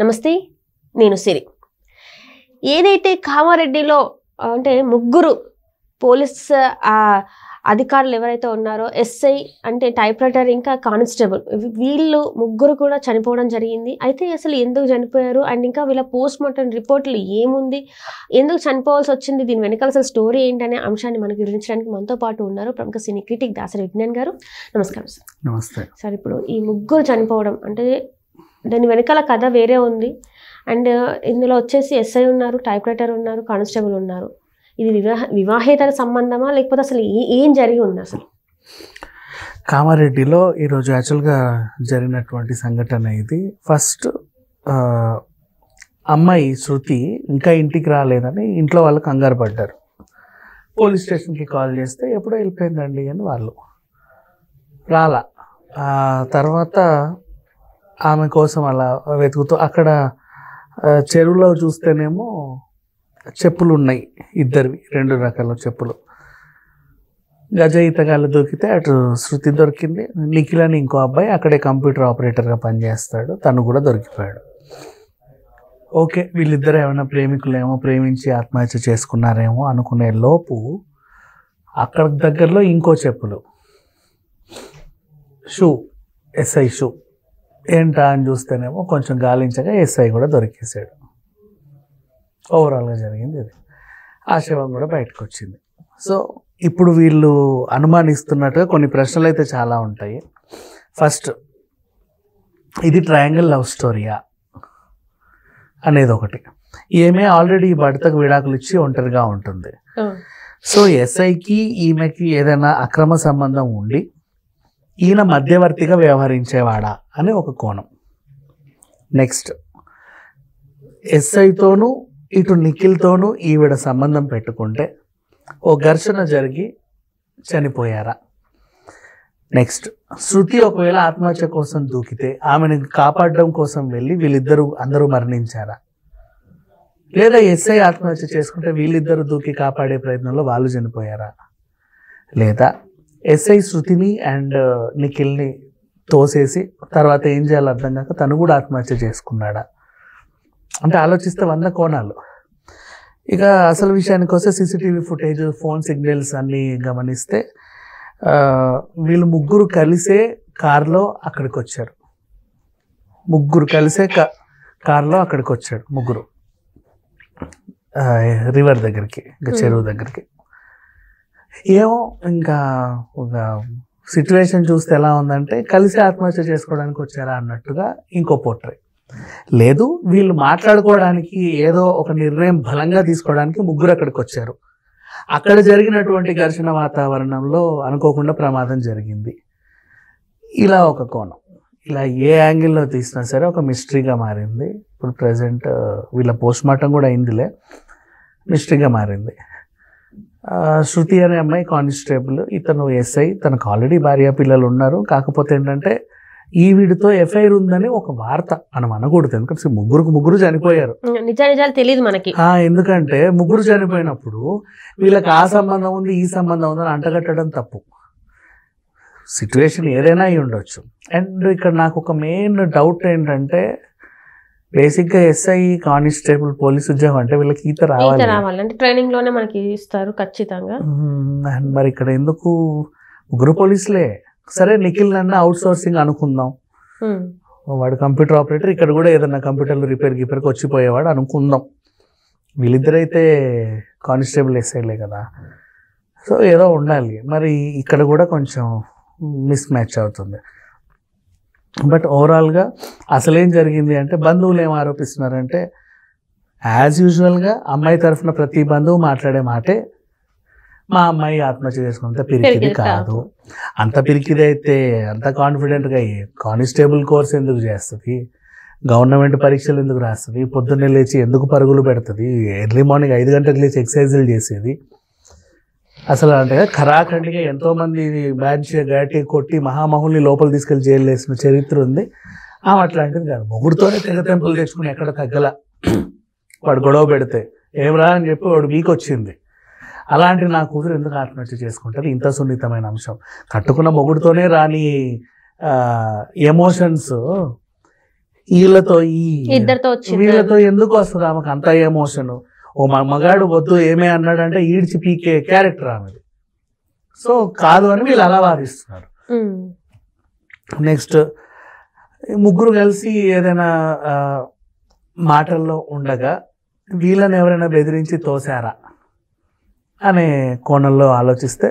నమస్తే, నేను సిరి. ఏదైతే కామారెడ్డిలో అంటే ముగ్గురు పోలీస్ అధికారులు ఎవరైతే ఉన్నారో, ఎస్ఐ అంటే టైప్ రైటర్, ఇంకా కానిస్టేబుల్, వీళ్ళు ముగ్గురు కూడా చనిపోవడం జరిగింది. అయితే అసలు ఎందుకు చనిపోయారు అండ్ ఇంకా వీళ్ళ పోస్ట్ మార్టం రిపోర్ట్లు ఏముంది, ఎందుకు చనిపోవాల్సి వచ్చింది, దీని వెనకాల అసలు స్టోరీ ఏంటనే అంశాన్ని మనకు వివరించడానికి మనతో పాటు ఉన్నారు ప్రముఖ సినీ క్రిటిక్ దాసరి విజ్ఞాన్ గారు. నమస్కారం సార్. నమస్తే సార్, ఇప్పుడు ఈ ముగ్గురు చనిపోవడం అంటే దాని వెనకాల కథ వేరే ఉంది. అండ్ ఇందులో వచ్చేసి ఎస్ఐ ఉన్నారు, టైప్ రైటర్ ఉన్నారు, కానిస్టేబుల్ ఉన్నారు. ఇది వివాహేతర సంబంధమా లేకపోతే అసలు ఏం జరిగి ఉంది అసలు? కామారెడ్డిలో ఈరోజు యాక్చువల్గా జరిగినటువంటి సంఘటన ఇది. ఫస్ట్ అమ్మాయి శృతి ఇంకా ఇంటికి రాలేదని ఇంట్లో వాళ్ళు కంగారు పడ్డారు. పోలీస్ స్టేషన్కి కాల్ చేస్తే ఎప్పుడో వెళ్ళిపోయిందండి అని వాళ్ళు రాలా. తర్వాత ఆమె కోసం అలా వెతుకుతూ అక్కడ చెరువులో చూస్తేనేమో చెప్పులు ఉన్నాయి, ఇద్దరివి 2 రకాల చెప్పులు. గజ ఈతగాళ్ళు దొరికితే అటు శృతి దొరికింది. నిఖిల్ అని ఇంకో అబ్బాయి అక్కడే కంప్యూటర్ ఆపరేటర్గా పనిచేస్తాడు, తను కూడా దొరికిపోయాడు. ఓకే, వీళ్ళిద్దరు ఏమైనా ప్రేమికులేమో, ప్రేమించి ఆత్మహత్య చేసుకున్నారేమో అనుకునే లోపు అక్కడ దగ్గరలో ఇంకో చెప్పులు, షూ, ఎస్ఐ షూ ఏంటా అని చూస్తేనేమో కొంచెం గాలించగా ఎస్ఐ కూడా దొరికేసాడు. ఓవరాల్గా జరిగింది ఇది. ఆ శవం కూడా బయటకు వచ్చింది. సో ఇప్పుడు వీళ్ళు అనుమానిస్తున్నట్టుగా కొన్ని ప్రశ్నలు అయితే చాలా ఉంటాయి. ఫస్ట్, ఇది ట్రయాంగిల్ లవ్ స్టోరీయా అనేది ఒకటి. ఈమె ఆల్రెడీ భర్తకు విడాకులు ఇచ్చి ఒంటరిగా ఉంటుంది. సో ఎస్ఐకి ఈమెకి ఏదైనా అక్రమ సంబంధం ఉండి ఈయన మధ్యవర్తిగా వ్యవహరించేవాడా అని ఒక కోణం. నెక్స్ట్, ఎస్ఐతోనూ ఇటు నిఖిల్తోనూ ఈవిడ సంబంధం పెట్టుకుంటే ఓ ఘర్షణ జరిగి చనిపోయారా? నెక్స్ట్, శృతి ఒకవేళ ఆత్మహత్య కోసం దూకితే ఆమెను కాపాడడం కోసం వెళ్ళి అందరూ మరణించారా? లేదా ఎస్ఐ ఆత్మహత్య చేసుకుంటే వీళ్ళిద్దరూ దూకి కాపాడే ప్రయత్నంలో వాళ్ళు చనిపోయారా? లేదా ఎస్ఐ శృతిని అండ్ నిఖిల్ని తోసేసి తర్వాత ఏం చేయాలో అర్థం కాక తను కూడా ఆత్మహత్య చేసుకున్నాడా? అంటే ఆలోచిస్తే 100 కోణాలు. ఇక అసలు విషయానికి వస్తే సీసీటీవీ ఫుటేజ్, ఫోన్ సిగ్నల్స్ అన్నీ గమనిస్తే వీళ్ళు ముగ్గురు కలిసే కారులో అక్కడికి వచ్చారు. ముగ్గురు రివర్ దగ్గరికి, ఇంకా చెరువు దగ్గరికి. ఏమో ఇంకా ఒక సిచ్యువేషన్ చూస్తే ఎలా ఉందంటే కలిసి ఆత్మహత్య చేసుకోవడానికి వచ్చారా అన్నట్టుగా ఇంకో పోర్ట్రే. లేదు, వీళ్ళు మాట్లాడుకోవడానికి ఏదో ఒక నిర్ణయం బలంగా తీసుకోవడానికి ముగ్గురు అక్కడికి వచ్చారు. అక్కడ జరిగినటువంటి ఘర్షణ వాతావరణంలో అనుకోకుండా ప్రమాదం జరిగింది. ఇలా ఒక కోణం. ఇలా ఏ యాంగిల్లో తీసినా సరే ఒక మిస్టరీగా మారింది. ఇప్పుడు ప్రజెంట్ వీళ్ళ పోస్ట్ మార్టం కూడా అయిందిలే, మిస్టరీగా మారింది. శృతి అనే అమ్మాయి కానిస్టేబుల్, ఇతను ఎస్ఐ. తనకు ఆల్రెడీ భార్య పిల్లలు ఉన్నారు. కాకపోతే ఏంటంటే ఈ వీడితో ఎఫ్ఐఆర్ ఉందని ఒక వార్త మనం అనకూడదు, ఎందుకంటే ముగ్గురు చనిపోయారు. నిజాలు తెలియదు మనకి. ఎందుకంటే ముగ్గురు చనిపోయినప్పుడు వీళ్ళకి ఆ సంబంధం ఉంది, ఈ సంబంధం ఉందని అంటగట్టడం తప్పు. సిచ్యువేషన్ ఏదైనా అయి ఉండొచ్చు. అండ్ ఇక్కడ నాకు ఒక మెయిన్ డౌట్ ఏంటంటే, బేసిక్గా ఎస్ఐ, కానిస్టేబుల్, పోలీస్ ఉద్యోగం అంటే వీళ్ళకి ఈత రావాలి అంటే ట్రైనింగ్ లోనే మనకి ఇస్తారు ఖచ్చితంగా. మరి ఇక్కడ ఎందుకు ముగ్గురు పోలీసులే? సరే, నిఖిల్ అన్న అవుట్ సోర్సింగ్ అనుకుందాం, వాడు కంప్యూటర్ ఆపరేటర్, ఇక్కడ కూడా ఏదన్నా కంప్యూటర్లు రిపేర్కి వచ్చిపోయేవాడు అనుకుందాం. వీళ్ళిద్దరైతే కానిస్టేబుల్, ఎస్ఐలే కదా. సో ఏదో ఉండాలి. మరి ఇక్కడ కూడా కొంచెం మిస్ మ్యాచ్ అవుతుంది. బట్ ఓవరాల్గా అసలేం జరిగింది అంటే, బంధువులు ఏం ఆరోపిస్తున్నారంటే, యాజ్ యూజువల్గా అమ్మాయి తరఫున ప్రతి బంధువు మాట్లాడే మాటే, మా అమ్మాయి ఆత్మహత్య చేసుకుంటే పిరికిది కాదు. అంత పిరికిది అయితే అంత కాన్ఫిడెంట్గా కానిస్టేబుల్ కోర్స్ ఎందుకు చేస్తుంది, గవర్నమెంట్ పరీక్షలు ఎందుకు రాస్తుంది, పొద్దున్నే లేచి ఎందుకు పరుగులు పెడుతుంది, ఎర్లీ మార్నింగ్ 5 గంటలకు లేచి ఎక్సర్సైజులు చేసేది. అసలు అంటే ఖరాఖండిగా ఎంతోమంది బ్యాడ్జ్ గాటి కొట్టి మహామహుల్ని లోపల తీసుకెళ్లి జైలు వేసిన చరిత్ర ఉంది. అట్లాంటిది కాదు, మొగుడుతోనే తెగతెంపులు తెచ్చుకుని ఎక్కడ తగ్గల. వాడు గొడవ పెడితే ఏమరా అని చెప్పి వాడు వీక్ వచ్చింది. అలాంటి నా కూతురు ఎందుకు ఆత్మహత్య చేసుకుంటారు? ఇంత సున్నితమైన అంశం. కట్టుకున్న మొగుడుతోనే రాని ఎమోషన్స్ వీళ్ళతో ఇద్దరితో వచ్చింది. వీళ్ళతో ఎందుకు వస్తుంది ఆమెకు అంత ఎమోషన్? ఓ మగాడు వద్దు ఏమే అన్నాడంటే ఈడ్చి పీకే క్యారెక్టర్ ఆమెది. సో కాదు అని వీళ్ళు అలా వాదిస్తున్నారు. నెక్స్ట్ ముగ్గురు కలిసి ఏదైనా మాటల్లో ఉండగా వీళ్ళని ఎవరైనా బెదిరించి తోసారా అనే కోణంలో ఆలోచిస్తే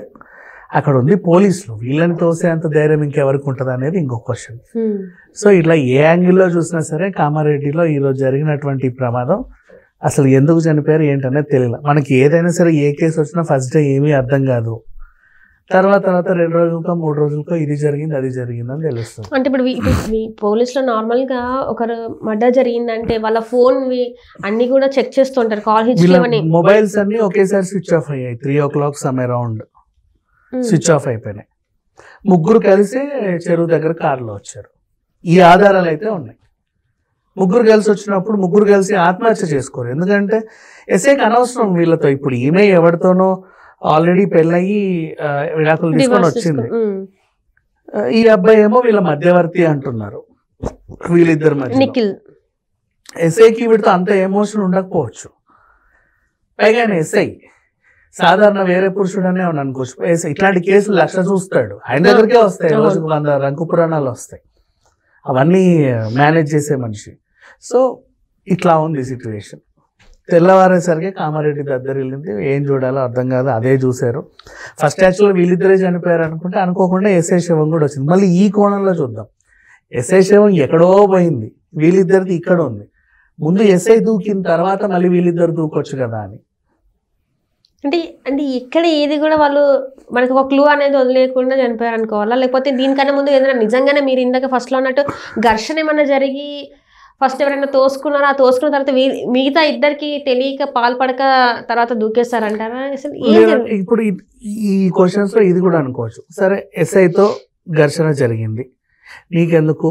అక్కడ ఉంది పోలీసులు. వీళ్ళని తోసే అంత ధైర్యం ఇంకెవరికి ఉంటుంది అనేది ఇంకో క్వశ్చన్. సో ఇట్లా ఏ యాంగిల్లో చూసినా సరే కామారెడ్డిలో ఈరోజు జరిగినటువంటి ప్రమాదం అసలు ఎందుకు చనిపోయారు ఏంటనేది తెలియదు మనకి. ఏదైనా సరే ఏ కేసు వచ్చినా ఫస్ట్ డే ఏమీ అర్థం కాదు, తర్వాత 2 రోజులకో 3 రోజులకో ఇది జరిగింది అది జరిగింది అని తెలుస్తుంది. అంటే ఇప్పుడు పోలీసులో నార్మల్ గా ఒకరు మర్డర్ జరిగిందంటే వాళ్ళ ఫోన్ అన్ని కూడా చెక్ చేస్తుంటారు, కాల్ హిస్టరీ, మొబైల్స్ అన్ని ఒకేసారి స్విచ్ ఆఫ్ అయ్యాయి. 3 o'clock some around switch off అయిపోయినాయి. ముగ్గురు కలిసి చెరువు దగ్గర కారులో వచ్చారు. ఈ ఆధారాలు అయితే ఉన్నాయి. ముగ్గురు కలిసి వచ్చినప్పుడు ముగ్గురు కలిసి ఆత్మహత్య చేసుకోరు. ఎందుకంటే ఎస్ఐకి అనవసరం వీళ్ళతో. ఇప్పుడు ఈమె ఎవరితోనో ఆల్రెడీ పెళ్ళయి విడాకులు తీసుకొని వచ్చింది. ఈ అబ్బాయి ఏమో వీళ్ళ మధ్యవర్తి అంటున్నారు, వీళ్ళిద్దరు మధ్య. ఎస్ఐకి వీడితో అంత ఎమోషన్ ఉండకపోవచ్చు. పైగా ఎస్ఐ సాధారణ వేరే పురుషుడనే అనుకోవచ్చు. ఇట్లాంటి కేసులు 1,00,000 చూస్తాడు, ఆయన దగ్గరికే వస్తాయి, రోజుకు 100 రంకు పురాణాలు వస్తాయి. అవన్నీ మేనేజ్ చేసే మనిషి. సో ఇట్లా ఉంది సిచ్యువేషన్. తెల్లవారేసరికి కామారెడ్డి దద్దరిల్లింది. ఏం చూడాలో అర్థం కాదు, అదే చూశారు. ఫస్ట్ యాక్చువల్గా వీళ్ళిద్దరే చనిపోయారు అనుకుంటే అనుకోకుండా ఎస్ఐ శవం కూడా వచ్చింది. మళ్ళీ ఈ కోణంలో చూద్దాం. ఎస్ఐ శవం ఎక్కడో పోయింది, వీళ్ళిద్దరిది ఇక్కడ ఉంది. ముందు ఎస్ఐ దూకిన తర్వాత మళ్ళీ వీళ్ళిద్దరు దూకొచ్చు కదా అని. అంటే ఇక్కడ ఏది కూడా వాళ్ళు మనకు ఒక క్లూ అనేది వదిలేకుండా చనిపోయారు అనుకోవాలా, లేకపోతే దీనికన్నా ముందు ఏదైనా నిజంగానే మీరు ఇందాక ఫస్ట్లో అన్నట్టు ఘర్షణ ఏమన్నా జరిగి ఫస్ట్ ఎవరైనా తోసుకున్నారా, ఆ తోసుకున్న తర్వాత మిగతా ఇద్దరికి తెలియక పాల్పడక తర్వాత దూకేస్తారంటారా? అసలు ఇప్పుడు ఈ క్వశ్చన్స్ లో ఇది కూడా అనుకోవచ్చు. సరే ఎస్ఐతో ఘర్షణ జరిగింది, నీకెందుకు,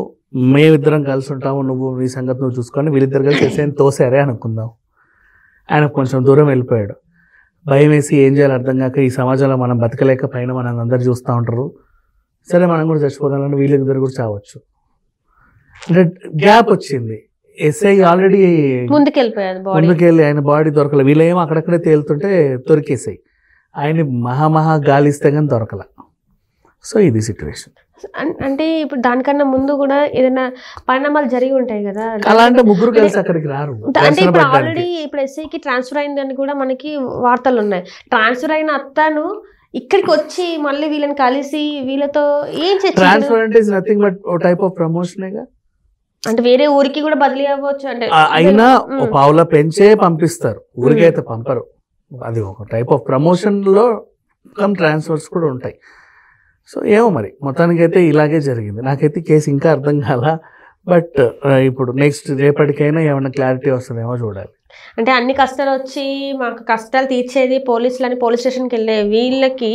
మేమిద్దరం కలిసి ఉంటాము, నువ్వు నీ సంగతి నువ్వు చూసుకొని వీళ్ళిద్దరు కలిసి ఎస్ఐని తోసారే అనుకుందాం. ఆయన కొంచెం దూరం వెళ్ళిపోయాడు. భయం వేసి ఏం చేయాలి అర్థం కాక ఈ సమాజంలో మనం బతకలేక పైన మనం అందరు చూస్తూ ఉంటారు, సరే మనం కూడా చచ్చిపోదామని వీళ్ళిద్దరు కూడా చావచ్చు. అంటే గ్యాప్ వచ్చింది. ఎస్ఐ ఆల్రెడీ ముందుకెళ్ళి ఆయన బాడీ దొరకలే. వీళ్ళేమో అక్కడక్కడే తేలుతుంటే దొరికేసాయి. ఆయన మహా గాలిస్తే కానీ దొరకల. సో ఇది సిచ్యువేషన్. అంటే ఇప్పుడు దానికన్నా ముందు కూడా ఏదైనా పరిణామాలు జరిగి ఉంటాయి కదా, అలాంటి ముగ్గురు కలిసి అక్కడికి రారు. అంటే ఇప్పుడు ఆల్రెడీ ఇప్పుడు ఎస్ఐకి ట్రాన్స్ఫర్ అయిందని కూడా మనకి వార్తలు ఉన్నాయి. ట్రాన్స్ఫర్ అయిన అత్తను ఇక్కడికి వచ్చి మళ్ళీ వీళ్ళని కలిసి వీళ్ళతో ఏం ట్రాన్స్ఫర్ అంటే నథింగ్ బట్ ఓ టైప్ ఆఫ్ ప్రమోషనేగా. అంటే వేరే ఊరికి కూడా బదిలీ అవ్వచ్చు. అంటే అయినా పావులా పెంచే పంపిస్తారు, ఊరికైతే పంపరు. అది ఒక టైప్ ఆఫ్ ప్రమోషన్ లో కమ్ ట్రాన్స్ఫర్స్ కూడా ఉంటాయి. సో ఏమో మరి మొత్తానికైతే ఇలాగే జరిగింది. నాకైతే కేసు ఇంకా అర్థం కాల. బట్ ఇప్పుడు నెక్స్ట్ రేపటికైనా ఏమైనా క్లారిటీ వస్తుందేమో చూడాలి. అంటే అన్ని కష్టాలు వచ్చి మాకు కష్టాలు తీర్చేది పోలీసులు అని పోలీస్ స్టేషన్కి వెళ్ళే వీళ్ళకి,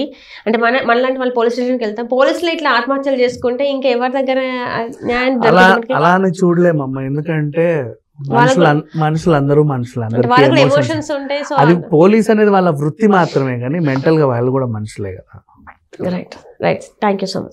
అంటే మనలాంటి వాళ్ళు పోలీస్ స్టేషన్కి వెళ్తాం, పోలీసులు ఇట్లా ఆత్మహత్యలు చేసుకుంటే ఇంకా ఎవరి దగ్గర న్యాయం అలా అని చూడలేమమ్మ. ఎందుకంటే మనుషులందరూ ఎమోషన్స్ ఉంటాయి. సో అది పోలీస్ అనేది వాళ్ళ వృత్తి మాత్రమే, కానీ మెంటల్ గా వాళ్ళు కూడా మనుషులే కదా. Right. Thank you so much.